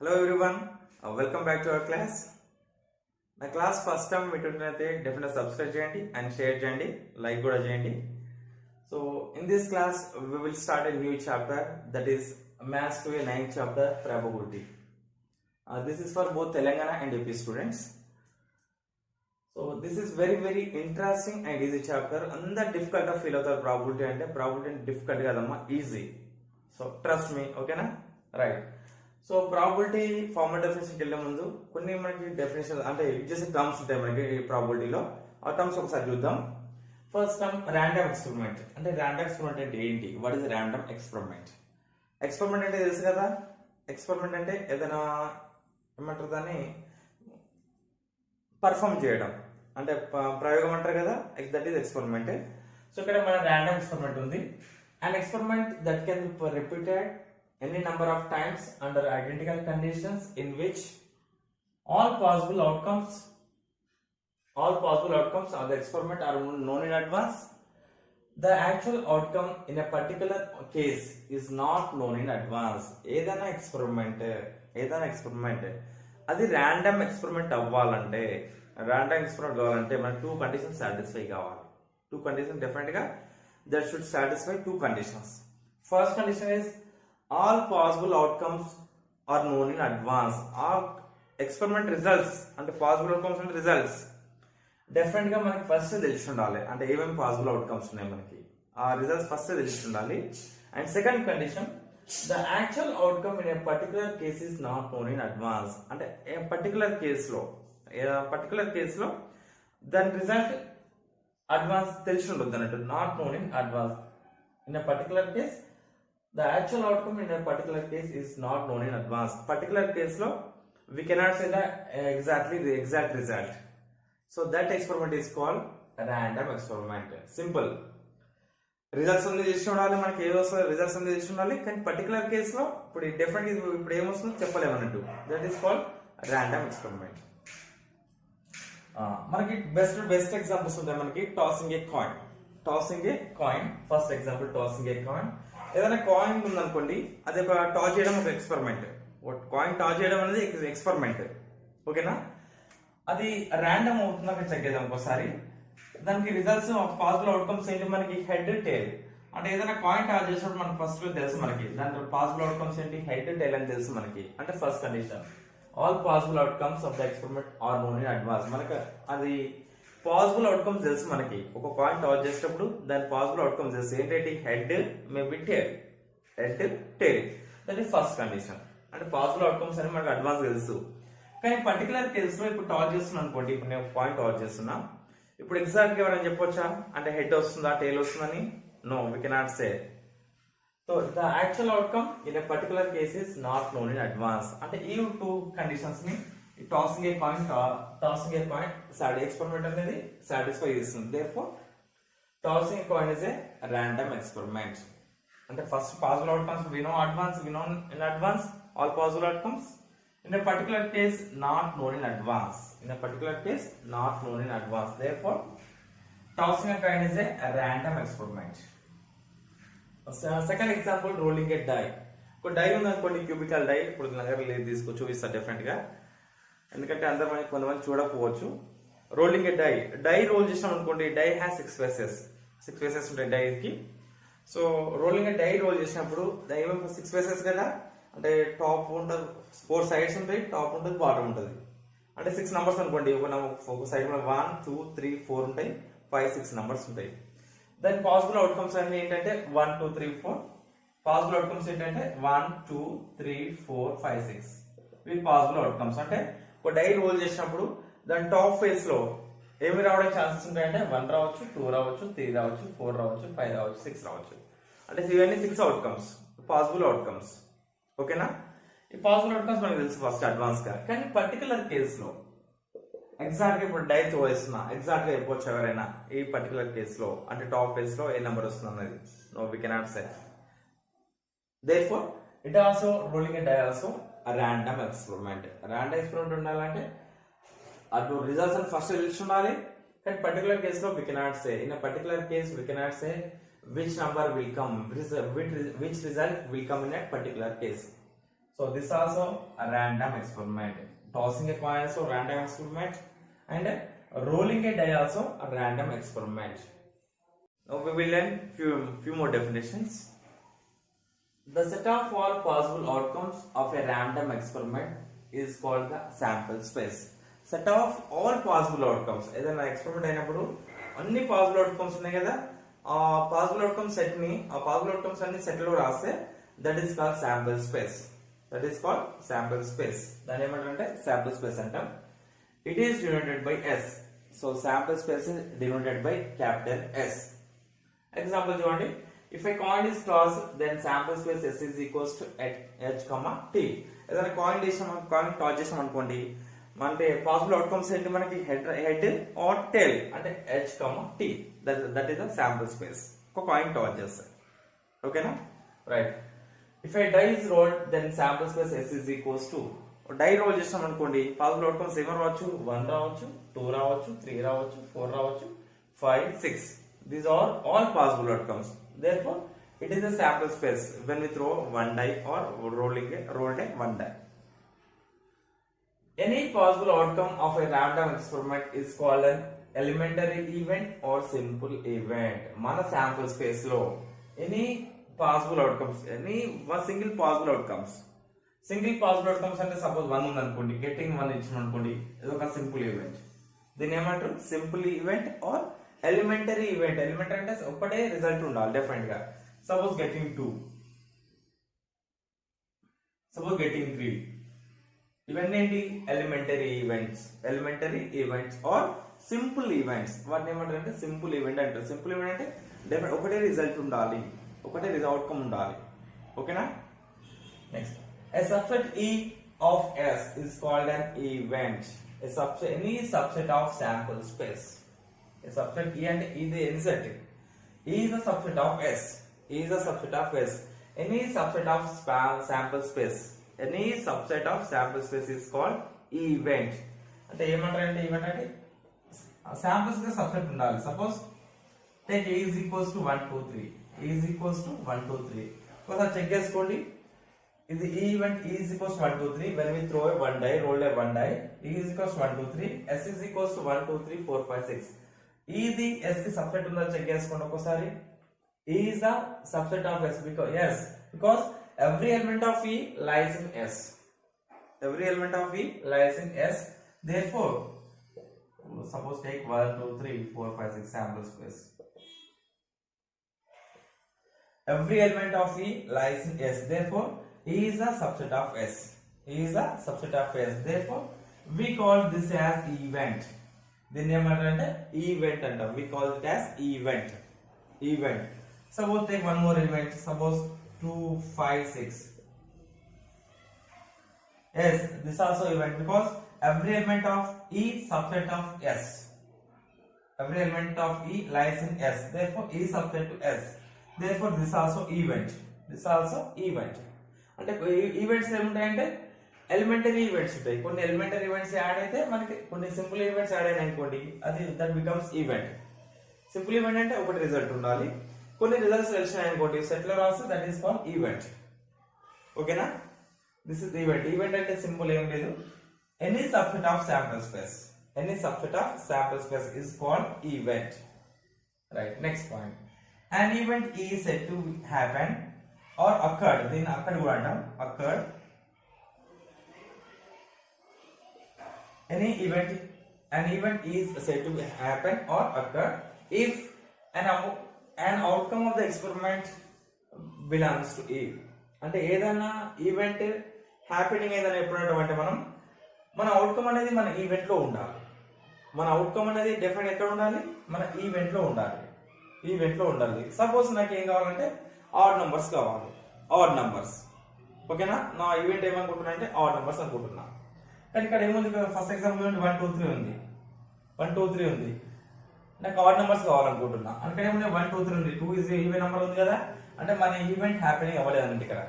Hello everyone, welcome back to our class. My class first time definitely subscribe and share like So in this class we will start a new chapter, that is Maths to a 9th chapter, probability. This is for both Telangana and AP students. So this is very interesting and easy chapter. And the difficult of feel of the probability and probability difficult kadamma easy. So trust me, okay na? Right. So probability formal డెఫినేషన్కి వెళ్ళే ముందు కొన్ని మనకి definition అంటే చేసే terms ఉంటాయి మనకి ఈ ప్రాబిలిటీలో. ఆ టర్మ్స్ ఒకసారి చూద్దాం. First term random experiment. అంటే ర్యాండమ్ ఎక్స్పెరిమెంట్ అంటే ఏంటి? What is random experiment? Experiment అంటే తెలుసు కదా, ఎక్స్పెరిమెంట్ అంటే ఏదైనా ఏమంటారు దాన్ని పర్ఫామ్ చేయడం, అంటే ప్రయోగం అంటారు కదా, దట్ ఈస్ ఎక్స్పెరిమెంట్. సో ఇక్కడ మన ర్యాండమ్ ఎక్స్పెరిమెంట్ ఉంది. And experiment that can be repeated any number of times under identical conditions in which all possible outcomes of the experiment are known in advance. The actual outcome in a particular case is not known in advance. ఏదైనా experiment అది random experiment అవ్వాలంటే, random experiment కావాలంటే మనకు two conditions satisfy కావాలి. Two conditions definite గా that should satisfy two conditions. First condition is all possible outcomes are known in advance. All experiment results అంటే possible outcomes అంటే results definite గా మనకి first తెలిసి ఉండాలి. అంటే ఏమేమి పాసిబుల్ అవుట్కమ్స్ ఉన్నాయి మనకి, ఆ రిజల్ట్స్ ఫస్ట్ తెలిసి ఉండాలి. And second condition, the actual outcome in a particular case is not known in advance. అంటే పర్టికులర్ కేసులో దాని రిజల్ట్ అడ్వాన్స్ తెలిసి ఉండొద్దు అన్నట్టు. Not known in advance. In a particular case the actual outcome in a particular case is not known in advance. Particular case lo we cannot say the exact result. So that experiment is called random experiment. Simple. Results ఉంది తెలిసి ఉండాలి మనకి, ఏదో results ఉంది తెలిసి ఉండాలి, కానీ particular case లో ఇప్పుడు డిఫరెంట్ ఇప్పుడు ఏమొస్తుందో చెప్పలేము అన్నట్టు. That is called random experiment. మనకి బెస్ట్ ఎగ్జాంపుల్స్ ఉంటాయి మనకి. Tossing a coin. First example tossing a coin. ఏదైనా కాయిన్ ఉందనుకోండి, అది ఒక టాస్ చేయడం ఒక ఎక్స్పెరిమెంట్. కాయిన్ టాస్ చేయడం అనేది ఎక్స్పెరిమెంట్, ఓకేనా? అది ర్యాండమ్ అవుతుందా చెక్ చేద్దాం ఒకసారి. దానికి రిజల్ట్స్ పాసిబుల్ అవుట్కమ్స్ ఏంటి మనకి? Head, tail. అంటే ఏదైనా కాయిన్ టాస్ చేసినప్పుడు మనకి ఫస్ట్ తెలుసు మనకి దాంట్లో పాసిబుల్ అవుట్కమ్స్ ఏంటి, హెడ్, టైల్ అని తెలుసు మనకి. అంటే first condition, all possible outcomes of the experiment are known in advance. మనకి అది పాసిబుల్ అవుట్కమ్స్ తెలుసు మనకి. ఒక కాయిన్ టాస్ చేసేటప్పుడు దాని పాసిబుల్ అవుట్కమ్స్ తెలుసు. ఏంటంటే head, maybe tail. That is first condition. అంటే పాసిబుల్ అవుట్కమ్స్ అని మనకి అడ్వాన్స్ తెలుసు. కానీ పర్టికులర్ కేసులో ఇప్పుడు టాస్ చేస్తున్నా అనుకోండి, ఇప్పుడు నేను కాయిన్ టాస్ చేస్తున్నా, ఇప్పుడు ఎగ్జాక్ట్ గా ఎవరైనా చెప్పొచ్చా అంటే హెడ్ వస్తుందా టైల్ వస్తుందని? No, we cannot say. So the actual outcome in a particular case is not known in advance. అంటే ఈ టూ కండిషన్స్ ని టాసింగ్ ఏ కాయిన్ ఎక్స్పెరిమెంట్ అనేది సాటిస్ఫై చేస్తుంది. Therefore tossing a coin is a random experiment. అంటే first possible outcomes we know in advance all possible outcomes. In a particular case not known in advance. Therefore tossing a coin is a random experiment. Second example, rolling a die. ఒక die ఉందనుకోండి, cubical die. ఇప్పుడు దగ్గర తీసుకొచ్చి చూపిస్తా different గా, ఎందుకంటే అందరూ మనకి కొంతమంది చూడకపోవచ్చు. రోలింగ్ ఏ డై రోల్ చేసాం అనుకోండి, డై హ్యాస్ సిక్స్ ఫేసెస్ ఉంటాయి డైకి. So rolling a die role చేసినప్పుడు ఏమేమి సిక్స్ ఫేసెస్ కదా, అంటే టాప్ ఉంటుంది, 4 సైడ్స్ ఉంటాయి, టాప్ ఉంటుంది, బాటమ్ ఉంటుంది. అంటే 6 నంబర్స్ అనుకోండి, ఒక సైడ్ 1 2 3 4 ఉంటాయి, 5 6 నంబర్స్ ఉంటాయి. దాని పాసిబుల్ అవుట్కమ్స్ అన్ని ఏంటంటే 1 2 3 4. పాసిబుల్ అవుట్కమ్స్ ఏంటంటే 1 2 3 4 5 6. ఇవి పాసిబుల్ అవుట్కమ్స్. అంటే ఒక డై రోల్ చేసినప్పుడు దాని టాప్ ఫేస్ లో ఏమి రావడానికి ఛాన్సెస్ ఉంటాయంటే 1 రావచ్చు, 2 రావచ్చు, 3 రావచ్చు, 4 రావచ్చు, 5 రావచ్చు, 6 రావచ్చు. అంటే ఇవన్నీ 6 అవుట్కమ్స్, పాసిబుల్ అవుట్కమ్స్, ఓకేనా? ఈ పాసిబుల్ అవుట్కమ్స్ మనకు తెలుసు ఫస్ట్ అడ్వాన్స్ గా. కానీ పర్టికులర్ కేస్ లో ఎగ్జాక్ట్ గా ఇప్పుడు డై త్రో వేస్తున్నా, ఎగ్జాక్ట్ గా చెప్పొచ్చు ఎవరైనా ఈ పర్టికులర్ కేస్ లో, అంటే టాప్ ఫేస్ లో ఏ నెంబర్ వస్తుంది అన్నది? No, we cannot say. Therefore it also rolling a die also random experiment. Random experiment ఉండాలంటే అటు రిజల్ట్స్ అని ఫస్ట్ తెలిసి ఉండాలి. కానీ పర్టికులర్ కేస్ లో we cannot say. In a particular case we cannot say which number will come, which result will come in a particular case. So this also a random experiment. Tossing a coin also random experiment, and rolling a die also a random experiment. Now we will learn few more definitions. The set of all possible outcomes of a random experiment is called the sample space. Set of all possible outcomes. ఏదైనా experiment అయినప్పుడు అన్ని possible outcomes ఉన్నాయి కదా, ఆ possible outcome set ని ఆ possible outcomes అన్ని set లో రాస్తే that is called sample space. That is called sample space. దాని ఏమంటారంటే శాంపుల్ స్పేస్ అంటాం. It is denoted by S. So sample space is denoted by capital S. Example చూడండి. If a coin is tossed, then sample space S is equals to H, T. ఏదైనా coin toss చేసాం అనుకోండి, అంటే possible outcomes ఏంటి మనకి head or tail అంటే H, T. That is the sample space. ఒక coin toss చేస్తాయి. ఓకేనా, right. If a die is rolled then sample space S is equals to, die roll చేసాం అనుకోండి పాసిబుల్ అవుట్కమ్స్ ఏమో రావచ్చు, 1 రావచ్చు, 2 రావచ్చు, 3 రావచ్చు, 4 రావచ్చు, 5, 6. These are all possible outcomes. Therefore, it is a sample space when we throw one die or rolled one die. Any possible outcome of a random experiment is called an elementary event or simple event. Mana sample space lo any possible outcomes, any one single possible outcomes. Single possible outcomes అంటే suppose 1 ఉంది అనుకోండి, getting 1 ఇచ్చిన అనుకోండి, ఇది ఒక simple event. దీన్ని ఏమంటారు? Simple event are elementary event. Elementary అంటే ఒకటే రిజల్ట్ ఉండాలి డెఫినెట్ గా. సపోజ్ గెటింగ్ 2, సపోజ్ గెటింగ్ 3, ఇవన్నీ ఏంటి? Elementary events. Elementary events or simple events. వాటిని ఏమంటారు అంటే సింపుల్ ఈవెంట్ అంటారు. సింపుల్ ఈవెంట్ అంటే డెఫినెట్ ఒకటే రిజల్ట్ ఉండాలి, ఒకటే అవుట్కమ్ ఉండాలి. ఓకేనా, next. A subset E of S is called an event. A subset, any subset of sample space. A subset E and E the any set. E is a subset of S. E is a subset of S. Any subset of sample space. Any subset of sample space is called event. అంటే ఏమంటారంటే event అంటే samples గా subset ఉండాలి. Suppose take A is equals to 1 2 3. A is equals to 1 2 3. ఒకసారి check చేసుకోండి. ఇది ఈ event E is equals to 1 2 3. when we throw a one die, roll a one die, E is equals to 1 2 3. S is equals to 1 2 3 4 5 6. ఇది S కి subset ఉందా check చేసుకోండి ఒకసారి. E is the subset of S because yes, because every element of E lies in S. Every element of E lies in S. Therefore, suppose take 1 2 3 4 5 6 sample space. Every element of E lies in S. Therefore, E is a subset of S. E is a subset of S. Therefore, we call this as event. దీన్ని ఏమంటారంటే event అంటాం. we call it as event. Event. Suppose take one more event. Suppose 2 5 6. Yes, this also event because every element of E subset of S. Every element of E lies in S. Therefore, E subset to S. Therefore, this also event. This also event. అంటే events ఏముంటాయంటే elementary events ఉంటాయి. కొన్ని elementary events add అయితే మనకి కొన్ని simple events add అయినాయి అనుకోండి, అది that becomes event. Simple event అంటే ఒకటి రిజల్ట్ ఉండాలి, కొన్ని రిజల్ట్స్ తెలిసినాయి అనుకోండి సెట్ లో రాస్తే దట్ ఈస్ కాల్డ్ ఈవెంట్. ఓకేనా, దిస్ ఇస్ ఈవెంట్. ఈవెంట్ అంటే సింపుల్ ఏం లేదు, any subset of sample space. Any subset of sample space is called event. Right, next point. An event is said to happen or occurred. దీన్ని అక్కడ్ కూడా అంటాం, occurred. An event is said to happen or occur if an outcome of the experiment belongs to E. అంటే ఏదైనా event happening ఏదైనా ఎప్పుడు అంటే మన outcome అనేది మన ఈవెంట్ లో ఉండాలి. మన అవుట్కమ్ అనేది డెఫినెట్ ఎక్కడ ఉండాలి? మన ఈవెంట్ లో ఉండాలి. ఈవెంట్ లో ఉండాలి. సపోజ్ నాకు ఏం కావాలంటే ఆడ్ నంబర్స్ కావాలి, ఆడ్ నంబర్స్. ఓకేనా, నా ఈవెంట్ ఏమనుకుంటున్నా అంటే ఆడ్ నంబర్స్ అనుకుంటున్నా. కానీ ఇక్కడ ఏముంది? ఫస్ట్ ఎగ్జాంపుల్ 1 2 3 ఉంది, 1 2 3 ఉంది. నాకు ఆడ్ నంబర్స్ కావాలనుకుంటున్నా. అంటే ఏముంది? 1 2 3 ఉంది, 2 ఇస్ ఈవెన్ నంబర్ ఉంది కదా. అంటే మన ఈవెంట్ హ్యాపెనింగ్ అవ్వలేదండి ఇక్కడ,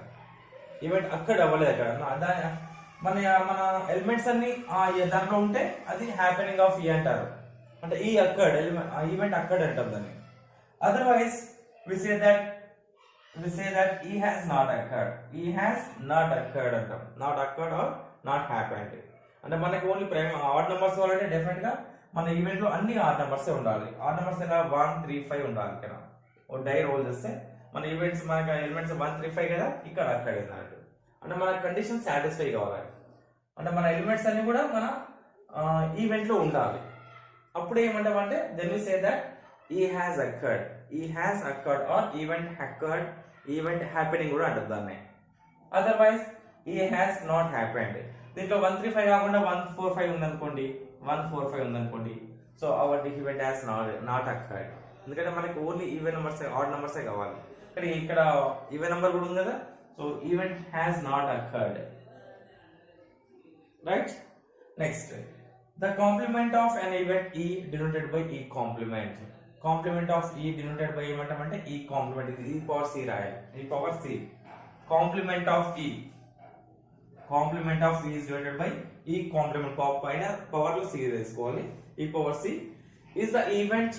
ఈవెంట్ అక్కడ అవ్వలేదు. అక్కడ మన ఎలిమెంట్స్ అన్ని దాంట్లో ఉంటే అది హ్యాపెనింగ్ ఆఫ్ ఈ అంటారు. అంటే ఈ అక్కడ ఈవెంట్ అక్కడ అంటాం దాన్ని. Otherwise, we say that we say that E has not occurred. E has not occurred అంటాం. Not occurred or not happened. అంటే మనకి ఓన్లీ ప్రైమ్ ఆడ్ నెంబర్స్ కావాలంటే డెఫినెట్ గా మన ఈవెంట్ లో అన్ని ఆడ్ నెంబర్స్ ఉండాలి. ఆడ్ నెంబర్స్ ఎలా 1 3 5 ఉండాలి. ఇక్కడ ఓ డై రోల్ చేస్తే మన ఈవెంట్స్ మనకి ఎలిమెంట్స్ 1 3 5 కదా, ఇక్కడ అక్కడే అన్నట్టు. అంటే మన కండిషన్ సాటిస్ఫై కావాలి. అంటే మన ఎలిమెంట్స్ అన్ని కూడా మన ఈవెంట్ లో ఉండాలి. అప్పుడు ఏమంటామంటే then we say that E has occurred. E has occurred or event occurred, event happening కూడా అంటారు దాన్ని. Otherwise E has not happened. దీంట్లో 1 3 5 కాకుండా 1 4 5 ఉందనుకోండి, 1 4 5 ఉందనుకోండి, so our event has not occurred. ఎందుకంటే మనకి ఓన్లీ ఈవెన్ నెంబర్స్ ఆడ్ నెంబర్సే కావాలి. కానీ ఇక్కడ ఈవెన్ నెంబర్ కూడా ఉంది కదా, so event has not occurred. Right. Next, the complement of an event E denoted by E complement. Complement of E denoted by ఏమంటామంటే E complement. ఇది E పవర్ C రాయాలి. E power C. Complement of E. Complement of E is denoted by E complement. పైన power లో C తీసుకోవాలి. E power C is the event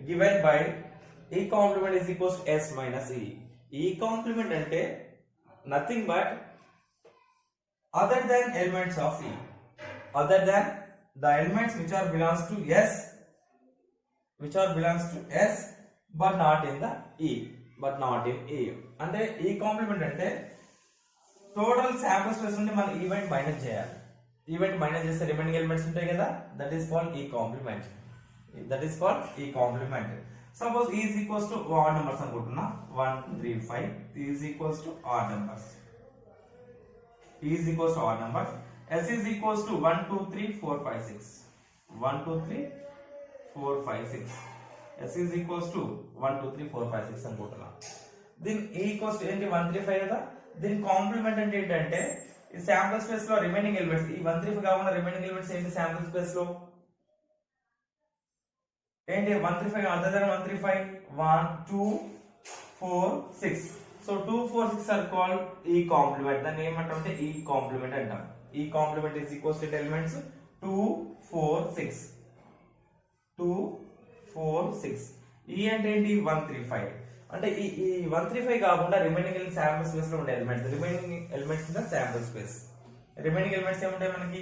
given by E complement is equals to S minus E. E complement అంటే nothing but other than elements of E. Other than the elements which are belongs to S, which are belongs to S but not in the E, but not in E. అంటే E complement అంటే total sample space నుండి మనం event minus చేయాలి. Event minus చేస్తే remaining elements ఉంటాయి కదా, that is called E complement. That is called E complement. Suppose E is equals to odd numbers అనుకుంటున్నా, 1 3 5. E is equals to odd numbers. E is equals to odd numbers. S is equals to 1 2 3 4 5 6. 1 2 3 4 5 6. S is equals to 1 2 3 4 5 6 అనుకుంటున్నా. దీని E equals to ఏంటి 1 3 5 కదా. దీని complement అంటే ఏంటంటే ఈ sample space లో రిమైనింగ్ ఎలిమెంట్స్, ఈ 1 3 5 కాకుండా రిమైనింగ్ ఎలిమెంట్స్ ఏంటి శాంపుల్ స్పేస్ లో ఏంటి 1 3 5 other than 1 3 5 1 2 4 6. So 2 4 6 are called E complement. దాన్ని ఏమంటామంటే E complement అంటాం. E complement is equals to elements 2 4 6. 2 4 6. E అంటే ఏంటి 1 3 5. అంటే ఈ 1 3 5 కాకుండా రిమైనింగ్ శాంపుల్ స్పేస్ లో ఉండే elements, remaining elements in the sample space. Remaining elements ఏముంటాయి మనకి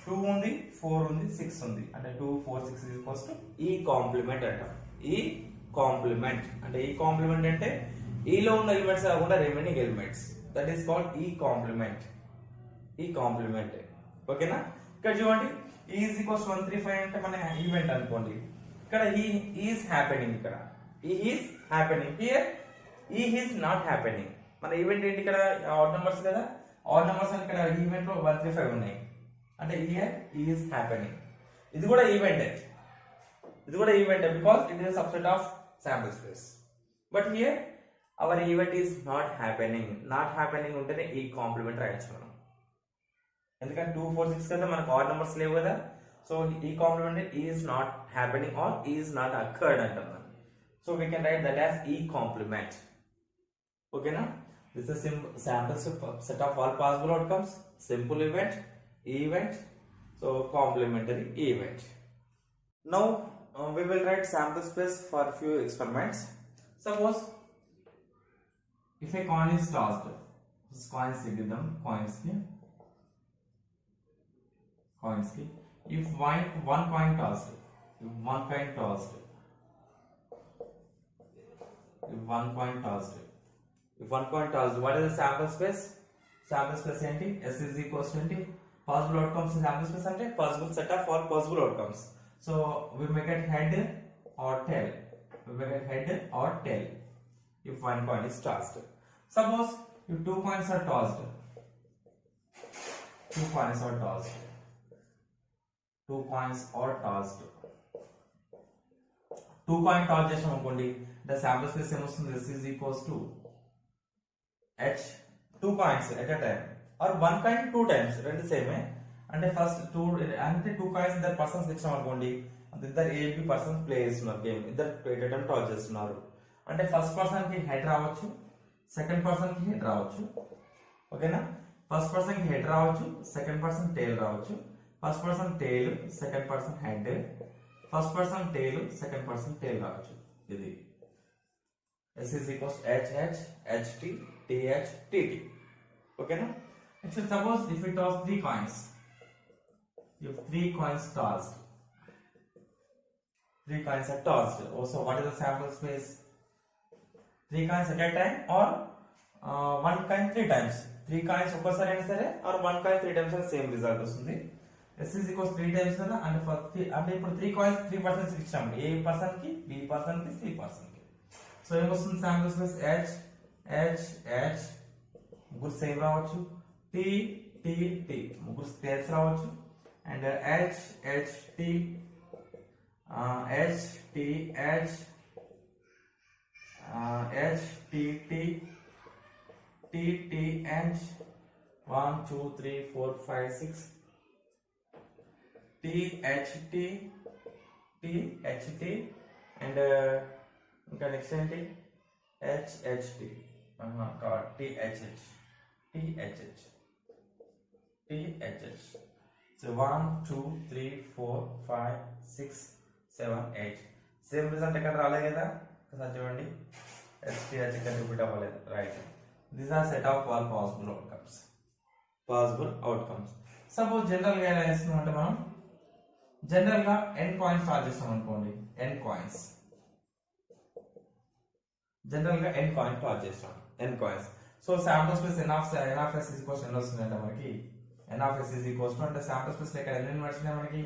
2 ఉంది 4 ఉంది 6 ఉంది. అంటే 2 4 6 is equals to E complement అంటాం. E complement అంటే E complement అంటే E లో ఉన్న ఎలిమెంట్స్ కాకుండా remaining elements, that is called E complement. E complement. ఓకేనా. ఇక్కడ చూడండి E is equals to 1 3 5 అంటే మన ఈవెంట్ అనుకోండి. ఇక్కడ E is happening. ఇక్కడ E is happening. Here E is not happening. మన ఈవెంట్ ఏంటి ఇక్కడ ఆడ్ నెంబర్స్ కదా, ఆడ్ నెంబర్స్ అని ఇక్కడ ఈవెంట్ లో 1 3 5 ఉన్నాయి. అంటే here E is happening. ఇది కూడా ఈవెంటే, ఇది కూడా ఈవెంటే because it is subset of sample space. But here our event is not happening. Not happening ఉంటేనే ఈ కాంప్లిమెంట్ రాయొచ్చు మనం. ఎందుకంటే 2 4 6 కదా మనకు ఆడ్ నెంబర్స్ లేవు కదా, సో ఈ complement is not happening or is not occurred అంటాం. So we can write that as ఈ కాంప్లిమెంట్. ఓకేనా. This is sample set of all possible outcomes, simple event, event, so complementary event. Now we will write sample space for few experiments. Suppose if a coin is tossed, this coins iddam, coins ki if one coin tossed, if one coin tossed, what is the sample space? Sample space enti S is equals to enti possible outcomes in sample space ante possible set of all possible outcomes. So we make it head or tail. If one coin is tossed. Suppose if two coins are tossed. Two coins are tossed. Two coin toss చేసాం అనుకోండి, the sample space ఏమొస్తుంది? This is equals to H 2 coins at a time or one coin 2 times, రెండు సేమే. అంటే first 2 అంటే 2 coins ఇద్దరు persons ఇచ్చాం అనుకోండి, ఇద్దరు ఏ బి పర్సన్స్ ప్లే చేస్తున్నారు గేమ్, ఇద్దరు ఎట్ టైం టాస్ చేస్తున్నారు. అంటే ఫస్ట్ పర్సన్ కి హెడ్ రావచ్చు, సెకండ్ పర్సన్ కి హెడ్ రావచ్చు. ఓకేనా. ఫస్ట్ పర్సన్ కి హెడ్ రావచ్చు, సెకండ్ పర్సన్ టేల్ రావచ్చు. First person tail, second person head, first person tail, second person tail రావచ్చు. ఇది S is equals to HH, HT, TH, TT. Okay now? Actually, suppose if we toss 3 coins, you have 3 coins tossed. 3 coins are tossed. Also, what is the sample space? 3 coins at a time, or 1 coin 3 times. 3 coins ఒక్కసారి అయినా సరే, or 1 coin 3 times అని same result వస్తుంది. S is equals 3 times కదా, అంటే ఇప్పుడు 3 coins 3% ఇచ్చాము. A person కి, B పర్సన్ కి, C పర్సన్ కి. సో ఏమొస్తుంది sample space? H, H, H, ముగ్గురు సేమ్ రావచ్చు. T, T, T, ముగ్గురు స్పేస్ రావచ్చు. And H, H, T, H, T, H, H, T, T, T, T, H, 1, 2, 3, 4, 5, 6, T, H, T, T, H, T, and ఇంకా next ఏంటి? H, H, T, T, H, H, T, H, H, T, H, H. So 1, 2, 3, 4, 5, 6, 7, 8. Same result ఎక్కడ రాలేదు కదా, ఒకసారి చూడండి. HTH ఇక్కడ repeat అవ్వలేదు, right. These are set of all possible outcomes. Possible outcomes. Suppose general గా ఎలా చేస్తున్నాం అంటే, మనం జనరల్ గా n కాయిన్స్ స్టార్ట్ చేస్తాం అనుకోండి. n కాయిన్స్ జనరల్ గా n కాయిన్స్ స్టార్ట్ చేస్తాం. n coins. So sample space n of s is equals to n వస్తుందంటే మనకి n of s is equals to, అంటే శాంపుల్ స్పేస్ లో ఇక్కడ ఎన్ని వచ్చినాయి మనకి,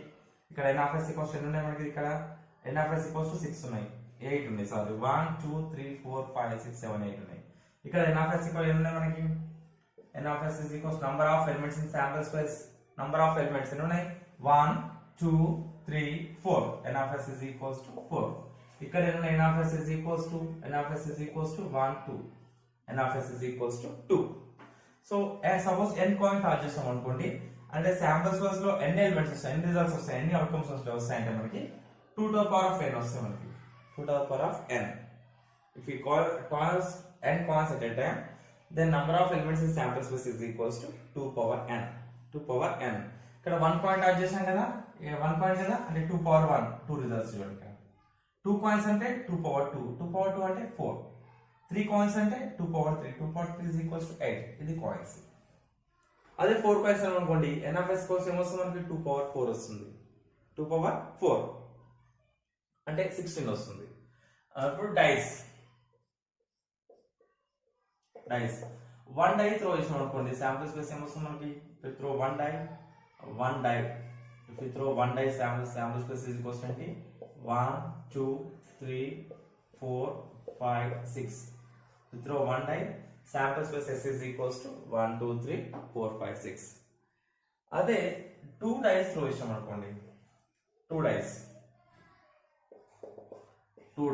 ఇక్కడ n of s equals to ఎన్ని ఉన్నాయి మనకి, ఇక్కడ n of s equals to 6 ఉన్నాయి, 8 ఉన్నాయి, సారీ 1 2 3 4 5 6 7 8 ఉన్నాయి. ఇక్కడ n of s equals ఎన్ని ఉన్నాయి మనకి, n of s is equals to number of elements in sample space. Number of elements ఎన్ని ఉన్నాయి, 1 2 3 4. n of s is equals to 4. ఇక్కడ ఎన్ని ఉన్నాయి, n of s is equals to 1 2. n of s is equals to 2. So suppose n coin torch చేస్తాం అనుకోండి, అంటే sample space లో ఎన్ని ఎలిమెంట్స్ వస్తాయి, ఎన్ని రిజల్ట్స్ వస్తాయి, ఎన్ని అవుట్కమ్స్ వస్తాయంటే మనకి 2 to the power of n వస్తాయి మనకి, 2 to the power of n. If we toss n coins at a time, then number of elements in sample space is equals to 2 power n. 2 power n. ఇక్కడ 1 coin torch చేసాం కదా, 1 coin కదా, అంటే 2 power 1, 2 results చూడండి. 2 coins అంటే 2 power 2, 2 power 2 అంటే 4. 3 coins అంటే 2 power 3, 2 power 3 is equals to 8. ఇది కాయిన్స్. అదే 4 కాయిన్స్ అనుకోండి, n of s కోసం ఏమొస్తుంది మనకి, 2 power 4 వస్తుంది. 2 power 4 అంటే 16 వస్తుంది. ఇప్పుడు డైస్ 1 డై త్రో చేసాం అనుకోండి, శాంపుల్ స్పేస్ ఏమొస్తుంది మనకి, throw 1 die, if you throw 1 die, sample space is equals to 1 2 3 4 5 6. If you throw 1 die, sample space s is equals to 1 2 3 4 5 6. అదే 2 dice త్రో చేసాం అనుకోండి, 2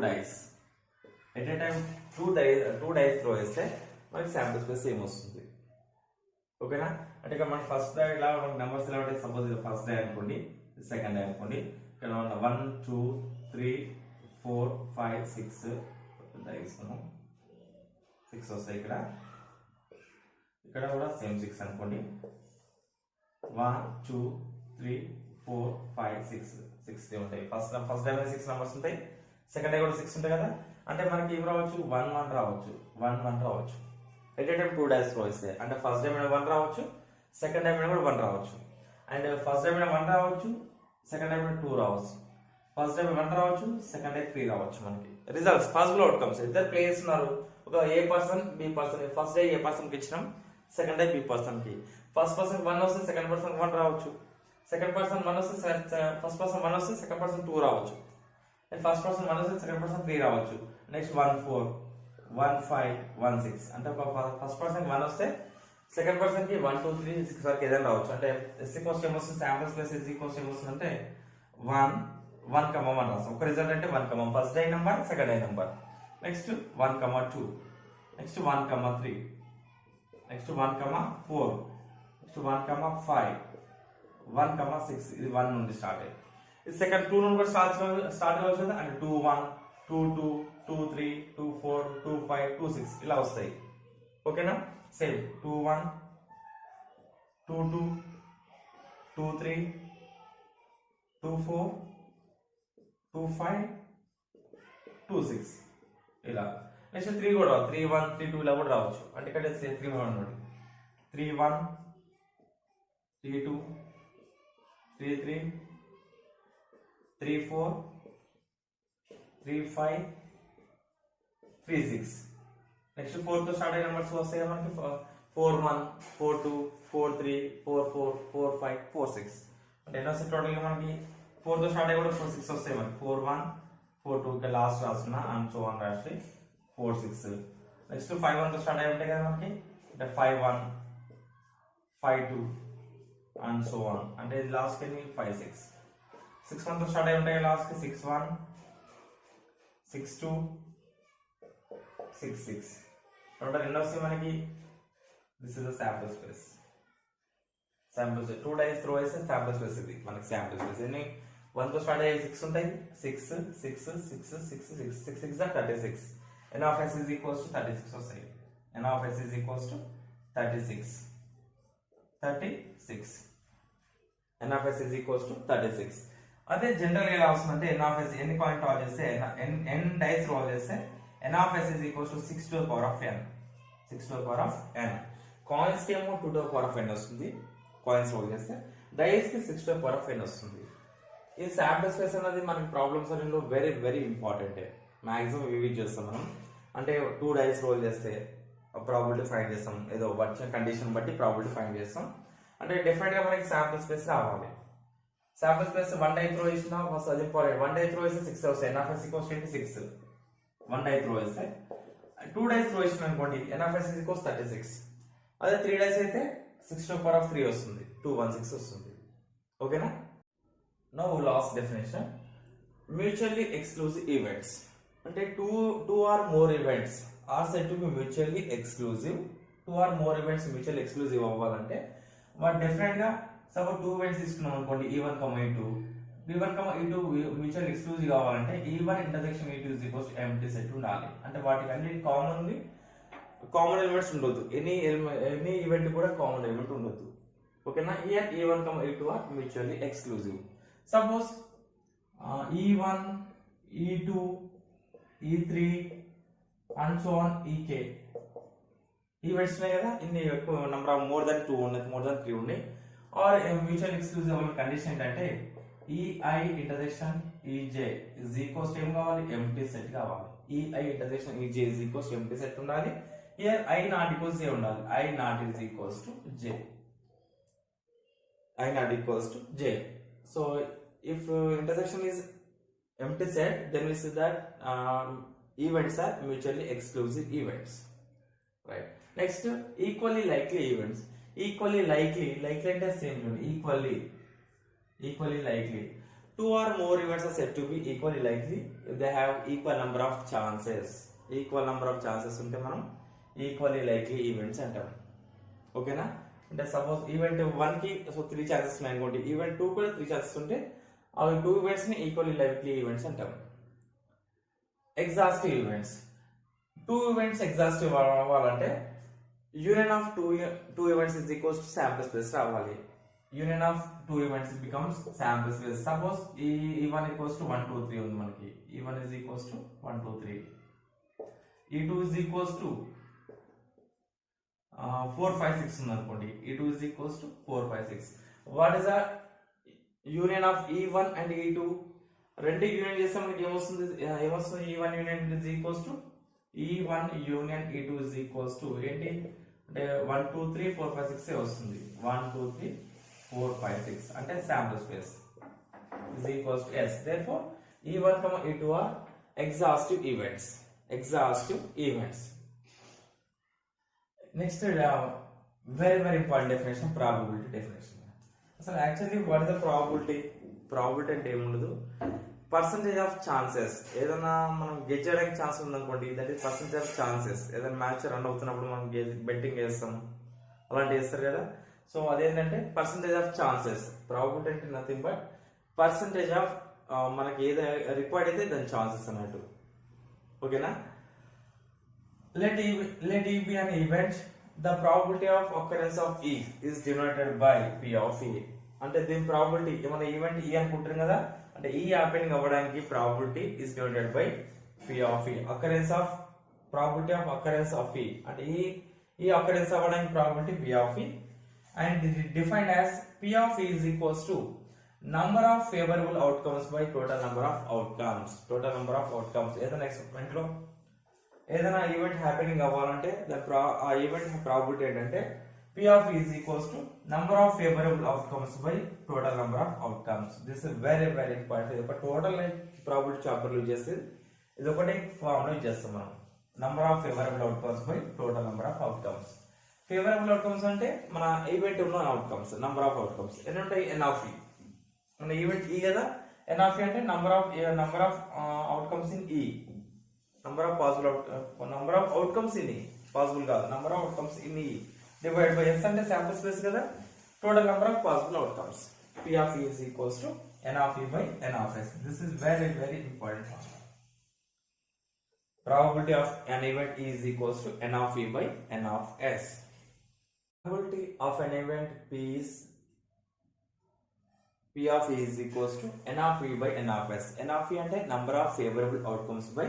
dice at a time 2 dice throw చేస్తే మనకి sample space same వస్తుంది. ఓకేనా, అంటే ఇక్కడ మన ఫస్ట్ డే ఇలా మనకి నెంబర్స్ ఎలా ఉంటాయి, సపోజ్ ఇది ఫస్ట్ డే అనుకోండి, సెకండ్ డే అనుకోండి, ఇక్కడ 1 2 3 4 5 6 తీసుకున్నాం, 6 వస్తాయి. ఇక్కడ కూడా సేమ్ 6 అనుకోండి, 1 2 3 4 5 6 6 ఉంటాయి. ఫస్ట్ డే 6 నెంబర్స్ ఉంటాయి, సెకండ్ డే కూడా 6 ఉంటాయి కదా, అంటే మనకి ఏం రావచ్చు, 1 1 రావచ్చు, 1 1 రావచ్చు. At a time 2 dice throw చేస్తే, అంటే ఫస్ట్ డే మీద 1 రావచ్చు, సెకండ్ టైం మీద కూడా 1 రావచ్చు, అండ్ ఫస్ట్ డే మీద 1 రావచ్చు, సెకండ్ టైం మీద 2 రావచ్చు, ఫస్ట్ డే 1 రావచ్చు, సెకండ్ డే 3 రావచ్చు. మనకి రిజల్ట్స్ పాసిబుల్ అవుట్కమ్స్, ఇద్దరు ప్లేయర్స్ ఉన్నారు, ఒక A person B person, first day A person కి ఇచ్చినాం, సెకండ్ డే బి పర్సన్ కి. ఫస్ట్ పర్సన్ 1 వస్తే సెకండ్ పర్సన్ 1 రావచ్చు, సెకండ్ పర్సన్ 1 వస్తే ఫస్ట్ పర్సన్ 1 వస్తే సెకండ్ పర్సన్ 2 రావచ్చు, అండ్ ఫస్ట్ పర్సన్ 1 వస్తే సెకండ్ పర్సన్ 3 రావచ్చు. నెక్స్ట్ 1 4 1 5 1 6, అంటే ఫస్ట్ పర్సన్ 1 వస్తే సెకండ్ పర్సన్ కి 1 2 3 6 వరకు ఏదైనా రావచ్చు. అంటే s ఈక్వల్స్ ఏమొస్తుంది, శాంపుల్ స్పేస్ s ఈక్వల్స్ ఏమొస్తుంది అంటే 1 1 1 రాస్తాం. ఒక రిజల్ట్ అంటే 1 first day number, second day number. Next 1 2, next 1 3, next 1 4, next 1 5, 1 6. ఇది 1 నుండి స్టార్ట్ అయ్యి ఇది సెకండ్ 2 నుండి కూడా స్టార్ట్ అవ్వచ్చు కదా, అంటే 2 1 2 2 2 3 2 4 2 5 2 6 ఇలా వస్తాయి. ఓకేనా, సేమ్ 2 1 2 2 2 3 2 4 2 5 2 6 ఇలా. నెక్స్ట్ 3 కూడా 3 1 3 2 ఇలా కూడా రావచ్చు. అంటే ఇక్కడ 3 1 ఉంది, 3 1 3 2 3 3 3 4 3 5 3 6. నెక్స్ట్ 4 తో స్టార్ట్ అయిన నెంబర్స్ వస్తాయి మనకి 4 1 4 2 4 3 4 4 4 5 4 6. అంటే ఎన్నో వస్తాయి టోటల్ గా మనకి 4 తో స్టార్ట్ అయ్యి కూడా 4 6 వస్తాయి మనకి. 4 1 4 2 కి లాస్ట్ రాస్తున్నా అండ్ సో ఆన్ రాసి 4 6. నెక్స్ట్ 5 1 తో స్టార్ట్ అయ్యి ఉంటాయి కదా మనకి, అంటే 5 1 5 2 అండ్ సో ఆన్. అంటే లాస్ట్ కి 5 6. 6 1 తో స్టార్ట్ అయ్యి ఉంటాయి లాస్ట్ కి 6 1 6 2 6 6. టోటల్ ఎన్ని వస్తాయి మనకి? This is the sample space. Sample space 2 dice throw వేస్తే శాంపుల్ స్పేస్ ఇది మనకి. శాంపుల్ స్పేస్ ఎన్ని 1 తో స్టార్ట్ అయ్యే 6 ఉంటాయి, 6 6 6 6 6 6 6 36. n of s is equals to 36 వస్తాయి. n of s is equals to 36. n of s is equals to 36. అదే general ఎలా వస్తుందంటే n of s ఎన్ని కాయిన్ టాస్ చేస్తే n డైస్ రోల్ చేస్తే n of s is equals to 6 to the power of n. 6 to the power of n. Coins కి ఏమో 2 to the power of n వస్తుంది coins role చేస్తే, dice కి 6 to the power of n వస్తుంది. ఈ sample space అనేది మనకి problems అన్నిలో వెరీ వెరీ ఇంపార్టెంట్. మాక్సిమం ఇవి చేస్తాం మనం. అంటే 2 డైస్ రోల్ చేస్తే ప్రాబిలిటీ ఫైండ్ చేస్తాం, ఏదో వచ్చిన కండిషన్ బట్టి ప్రాబిలిటీ ఫైండ్ చేస్తాం. అంటే డెఫినెట్ గా మనకి శాంపుల్ స్పేస్ రావాలి. శాంపుల్ స్పేస్ 1 డై త్రో వేసినా ఫస్ట్ అది ఇంపార్టెంట్. 1 డై త్రో వేస్తే 6 వస్తాయి. n of s equals to 6. 1 die throw వేస్తే 2 డైస్ త్రో వేసిన అనుకోండి n of s equals 36. అదే 3 డైస్ అయితే 6 to the power of 3 వస్తుంది, 216 వస్తుంది. ఓకేనా? Now last definition, mutually exclusive events. అంటే two or more events are said to be mutually exclusive. 2 or more events mutually exclusive అవ్వాలంటే what definite గా suppose 2 events తీసుకున్నాం అనుకోండి, E1, E2. E1, E2 mutual exclusive కావాలంటే E1 intersection E2 is equals to empty set ఉండాలి. అంటే వాటికి అన్ని common elements ఉండొద్దు. ఎనీ ఈవెంట్ కూడా కామన్ ఎలిమెంట్ ఉండొద్దు. ఓకేనా? Here E1, E2 are mutually exclusive. Suppose E1, E2, E3 and so on EK events ఉన్నాయి కదా, ఇన్ని ఎక్కువ నెంబర్ ఆఫ్ మోర్ దాన్ 2 ఉన్నాయి, మోర్ దాన్ 3 ఉన్నాయి. ఆర్ మ్యూచువల్ ఎక్స్క్లూజివ్ అవ్వాలి కండిషన్ ఏంటంటే EI intersection EJ is equals to ఏం కావాలి? ఎంప్టీ సెట్ కావాలి. EI intersection EJ is equals to empty set ఉండాలి. Here I not equals J ఉండాలి. I not is equals to J. I not equals to J. So if intersection is empty set, then we see that events are mutually exclusive events, right? Next, equally likely events. Equally likely అంటే same thing. Equally likely. 2 or more events are said to be equally likely if they have equal number of chances. Equal number of chances ఉంటే మనం equally likely events అంటాం. ఓకేనా? అంటే suppose event 1 కి 3 chances ఉన్నాయి అనుకోండి, event 2 కూడా 3 chances ఉంటే అవి 2 ఈవెంట్స్ ని ఈక్వల్లీ లైక్లీ ఈవెంట్స్ అంటాం. Exhaustive events. 2 ఈవెంట్స్ ఎగ్జాస్టివ్ అవ్వాలంటే union of 2 events is equals to sample space రావాలి. Union of 2 events becomes sample space. Suppose E1 equals to 1 2 3 ఉంది మనకి. E1 is equals to 1 2 3. E2 is equals to 4 5 6 ఉంది అనుకోండి. E2 is equals to 4 5 6. What is the union of E1 and E2? రెండు union చేస్తే మనకి ఏమొస్తుంది? E1 union is equals to E1 union E2 is equals to ఏంటి అంటే 1 2 3 4 5 6 వస్తుంది. 1 2 3 4 5 6 అంటే sample space is equals to S. Therefore E1, E2 are exhaustive events. Next, very very important definition, probability definition. అసలు actually what is the probability? Probability అంటే ఏముండదు, percentage of chances. ఏదైనా మనం get చేయడానికి ఛాన్స్ ఉందనుకోండి, that is percentage of chances. ఏదైనా match run అవుతున్నప్పుడు మనం బెట్టింగ్ చేస్తాం, అలాంటి చేస్తారు కదా. సో అదేంటంటే పర్సంటేజ్ ఆఫ్ ఛాన్సెస్. ప్రాబిలిటీ అంటే నథింగ్ బట్ పర్సంటేజ్ ఆఫ్ మనకి ఏదైనా రిక్వైర్డ్ అయితే దాని ఛాన్సెస్ అన్నట్టు. ఓకేనా? Let E be an event. The probability of occurrence of E is denoted by P of E. అంటే దీని ప్రాబిలిటీ ఏమైనా ఈవెంట్ E అనుకుంటారు కదా, అంటే E హ్యాపెనింగ్ అవ్వడానికి probability is denoted by P of E. Occurrence of probability of occurrence of ఈ అంటే ఈ అకరెన్స్ అవ్వడానికి probability P of E and it is defined as P of E is equals to number of favorable outcomes by total number of outcomes. Total number of outcomes ఏదైనా experiment లో ఏదైనా event happening అవ్వాలంటే ఆ event probability ఏంటంటే P of E is equals to number of favorable outcomes by total number of outcomes. This is very important. ఇది ఒక total probability chapter use చేసి ఇది ఒకటి ఫార్ములా యూజ్ చేస్తాం మనం. Number of favourable outcomes by total number of outcomes. Favourable outcomes అంటే మన event ఉన్న అవుట్కమ్స్, నంబర్ ఆఫ్ అవుట్కమ్స్ ఎన్ని ఉంటాయి? N of E. మన ఈవెంట్ ఈ కదా, N of E అంటే number of outcomes in E. Number of outcomes in E possible కాదు, number of outcomes in E divide by S అంటే sample space కదా, total number of possible outcomes. P of E is equals to N of E by N of S. This is very important. Probability of an event is equals to N of E by N of S. Probability of an event P of E is equals to N of E by N of S. N of E అంటే number of favorable outcomes by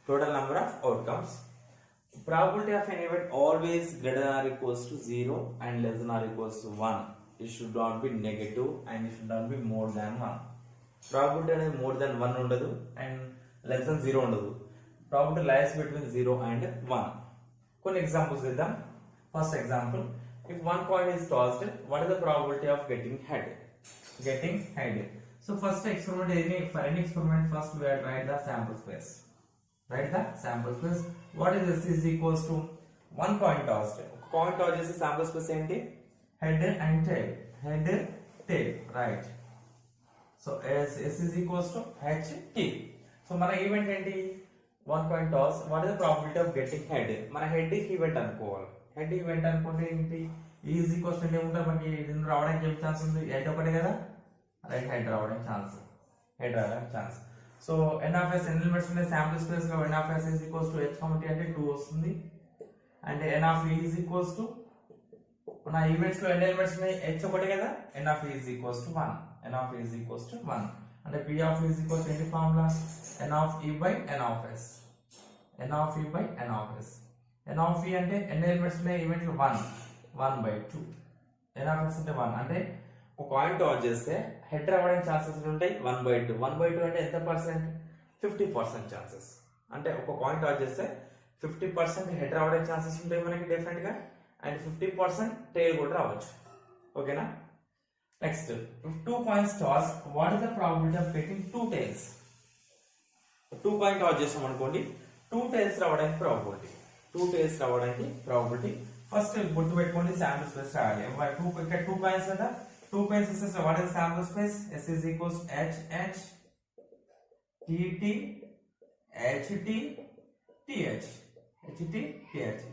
total number of outcomes. Probability of an event always greater than or equals to 0 and less than or equals to 1. It should not be negative and it should not be more than 1. Probability అనేది more than 1 ఉండదు and less than 0 ఉండదు. Probability lies between 0 and 1. కొన్ని examples ఇద్దాం. First example, if one coin is tossed, what is the probability of getting head? So first experiment, for any experiment first we have write the sample space. What is this is equals to one coin tossed. Coin toss చేసే sample space ఏంటి? Head and tail, right? So S is equals to HT. So మన event ఏంటి? One coin toss. What is the probability of getting head? మన head event అనుకోవాలి. Head event అనుకుంటే ఏంటి? Easy question ఏముంటుంది మనకి, రావడానికి ఏం ఛాన్స్ ఉంది? హెడ్ ఒకటే కదా, రైట్, హెడ్ రావడానికి chance. So N of S ఎన్ని ఎలిమెంట్స్ ఉన్నాయి శాంపుల్ స్పేస్ లో? N of S is equals to H T అంటే 2 వస్తుంది. అంటే N of E is equals to మన ఈవెంట్స్ లో ఎన్ని ఎలిమెంట్స్ ఉన్నాయి? H ఒకటే కదా, N of E is equals to 1. అంటే P of E is equals to ఏంటి formula? N of E by N of S. N of E అంటే ఎన్ని ఎలిమెంట్స్ ఉన్నాయి ఈవెంట్ లో? 1/2. N of S అంటే 1. అంటే ఒక కాయిన్ టాస్ చేస్తే హెడ్ రావడానికి ఛాన్సెస్ ఉంటాయి 1/2. 1/2 అంటే ఎంత పర్సెంట్? 50% ఛాన్సెస్. అంటే ఒక కాయిన్ టాస్ చేస్తే 50% హెడ్ రావడానికి ఛాన్సెస్ ఉంటాయి మనకి డెఫినెట్ గా, అండ్ 50% టైల్ కూడా రావచ్చు. ఓకేనా? Next, if two coins toss, what is the probability of getting two tails? Two coin toss చేసాం అనుకోండి, 2 tails రావడానికి ప్రాబిలిటీ. ఫస్ట్ గుర్తు పెట్టుకోండి, శాంపుల్ స్పేస్ రాయాలి. ఇక్కడ 2 కాయిన్స్ కదా, 2 కాయిన్స్ ఇస్తే what is sample space? S is equals to HH TT HT TH.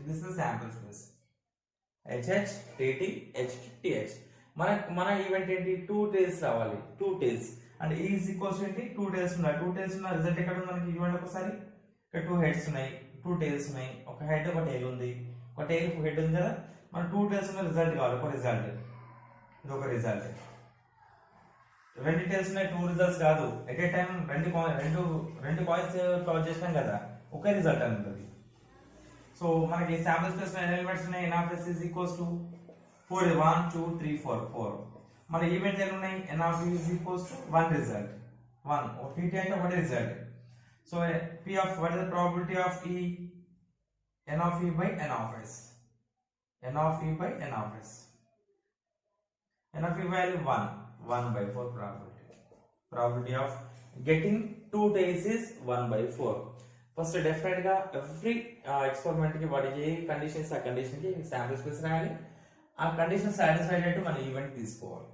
This is the sample space. HH TT HT TH. మన ఈవెంట్ ఏంటి? 2 tails రావాలి. 2 tails అంటే E is equals to ఏంటి? 2 tails ఉన్నాయి. 2 tails ఉన్న result ఎక్కడ ఉంది మనకి? ఈవెంట్ ఒకసారి ఇక్కడ 2 heads ఉన్నాయి, 2 tails ఉన్నాయి, ఒక హెడ్ ఒక టైల్ ఉంది, ఒక టైల్ ఒక హెడ్ ఉంది కదా. మన 2 tails ఉన్న రిజల్ట్ కావాలి, ఒక రిజల్ట్, ఇది ఒక రిజల్ట్. 2 tails ఉన్నాయి, 2 రిజల్ట్స్ కాదు. ఎట్ ఏ టైం రెండు కాయిన్స్ టాస్ చేసినాం కదా, ఒకే రిజల్ట్ ఉంటుంది. సో మనకి శాంపుల్ స్పేస్ లో ఎన్ని ఎలిమెంట్స్ ఉన్నాయి? N of S is equals to 4. 1 2 3 4. మన ఈవెంట్ ఎన్ని ఉన్నాయి? N of E is equals to 1 result. 1 TT అంటే ఒకటి result. So P of what is the probability of E? N of E by N of S. N of E value 1/4 probability of getting 2 tails is 1/4. First definite గా every experiment కి వాటి ఏ conditions ఆ condition కి sample space రాయాలి. ఆ condition satisfy అయ్యేట్టు మన event తీసుకోవాలి.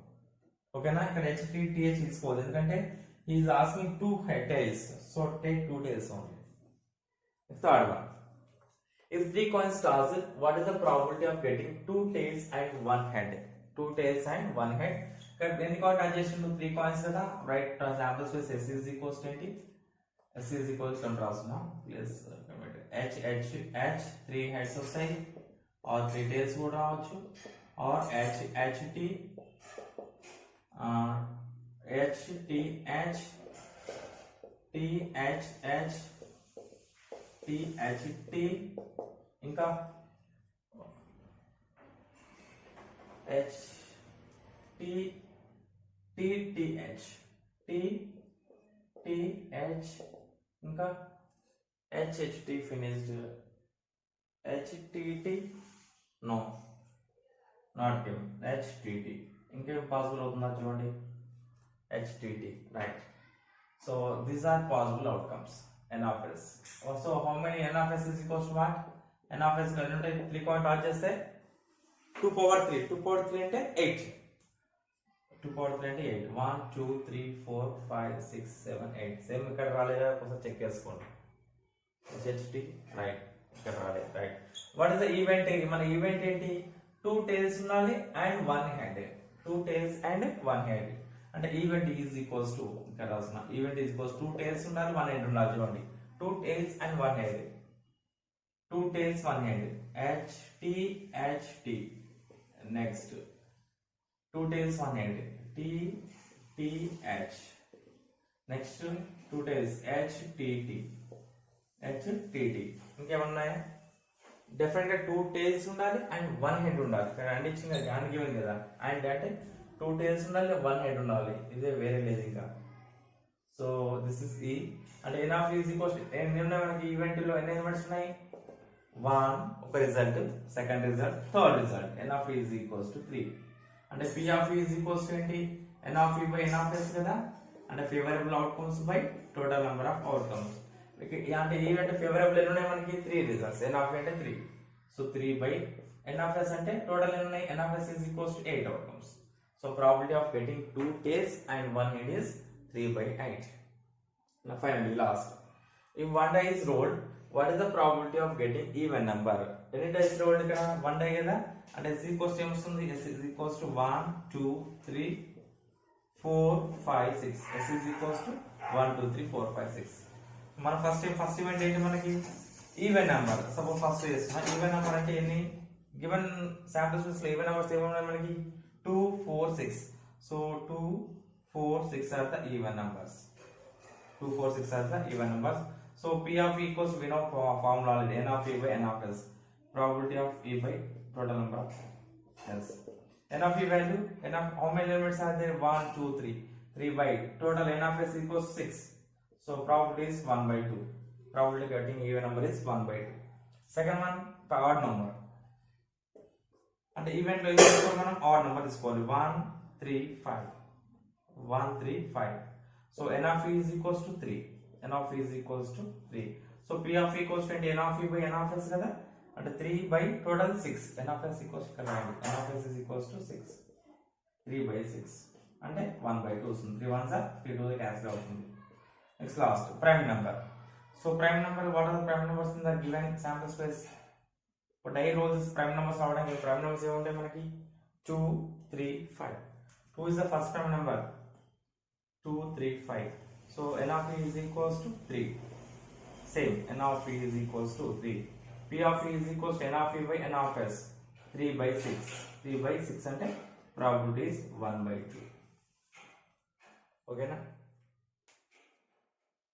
ఓకేనా? ఇక్కడ HTTH తీసుకోవాలి, ఎందుకంటే he is asking 2 tails, so take 2 tails only. Third one, if 3 coins tossed, what is the probability of getting 2 tails and 1 head? 2 tails and 1 head. ఇక్కడ ఎన్ని కాయిన్ టచ్ చేసిండు? 3 coins కదా, right. Sample space S is equals to ఏంటి? S is equals to రాస్తున్నా, plus H 3 heads వస్తాయి, or 3 tails కూడా రావచ్చు, or HT TH THT ఇంకా TTH ఇంకా HHT finished HTT no not given HTT ఇంకేం పాసిబుల్ అవుతుందా చూడండి HTT right. So these are possible outcomes n of s. Also how many n of s is equals to what? n of s కంటే 3 point add చేస్తే 2 power 3 అంటే 8 2 power 3 అంటే 8 1 2 3 4 5 6 7 8 same ఇక్కడ రాలేదా ఒకసారి చెక్ చేసుకోండి HHT రైట్ ఇక్కడ రాలేదు right. What is the event? మన ఈవెంట్ ఏంటి? 2 tails ఉండాలి and 1 head 2 tails and 1 head అంటే ఈవెంట్ ఈజ్ ఈక్వల్స్ టు ఇక్కడ రాసిన ఈవెంట్ ఈజ్ ఈక్వల్స్ 2 tails ఉండాలి 1 head ఉండాలి చూడండి 2 tails and 1 head 2 tails 1 head HT next 2 tails 1 head TH next 2 tails HTT ఇంకేమన్నాయా? Definite గా 2 tails ఉండాలి అండ్ 1 head ఉండాలి. ఇక్కడ అండ్ ఇచ్చింది అని గివెన్ కదా అండ్ అంటే 2 tails ఉండాలి 1 head ఉండాలి. ఇదే వేరే లేదు ఇంకా. సో దిస్ ఇస్ ఈ అంటే n of is equals ఎన్ని ఉన్నాయి మనకి ఈవెంట్ లో ఎన్ని ఎలిమెంట్స్ ఉన్నాయి? 1 ఒక result second result third result n of is equals to 3 అంటే p of is equals to ఏంటి? n of e by n of s కదా అంటే favourable outcomes by total number of outcomes. అంటే event favourable ఎన్ని ఉన్నాయి మనకి? 3 results n of అంటే 3 so 3 by n of s అంటే టోటల్ ఎన్ని ఉన్నాయి? n of s is equals to 8 outcomes. So probability of getting 2 tails and 1 head is 3 by 8. Now finally last, if 1 die is rolled, what is the probability of getting even number? Any die is rolled ikkada 1 die kada and s equals to emustundi s is equals to 1 2 3 4 5 6 s is equals to 1 2 3 4 5 6. మన first event ఏంటి మనకి? Even number. Suppose first చేస్తున్నా even number అంటే ఎన్ని? Given sample space లో even numbers ఏమున్నాయి మనకి? 2 4 6. So 2 4 6 are the even numbers. 2 4 6 are the even numbers. So p of e equals, we know formula already, n of e by n of s. Probability of e by total number of s. n of e value, n of how many elements are there? 1 2 3. 3 by total n of s equals 6. So probability is 1 by 2. Probability getting even number is 1 by 2. Second one, odd number. And event lo మనం odd number తీసుకోవాలి 1 3 5 1 3 5. So n of e is equals to 3. n of e is equals to 3. So p of e equals to n of e by n of s కదా అంటే 3 by total 6. n of s equals to n of s is equals to 6. 3 by 6 అంటే 1 by 2 వస్తుంది. 3 1s are 3 2 cancel అవుతుంది. Next last, prime number. So prime number, what are the prime numbers in the given sample space? For die rolls prime numbers avadam prime numbers ఏ ఉంటాయి మనకి? 2 3 5. Who is the first prime number? 2 3 5. So n of e is equals to 3. Same, n of e is equals to 3. p of e is equals to n of e by n of s. 3 by 6. 3 by 6 అంటే probability is 1 by 2. Okay na?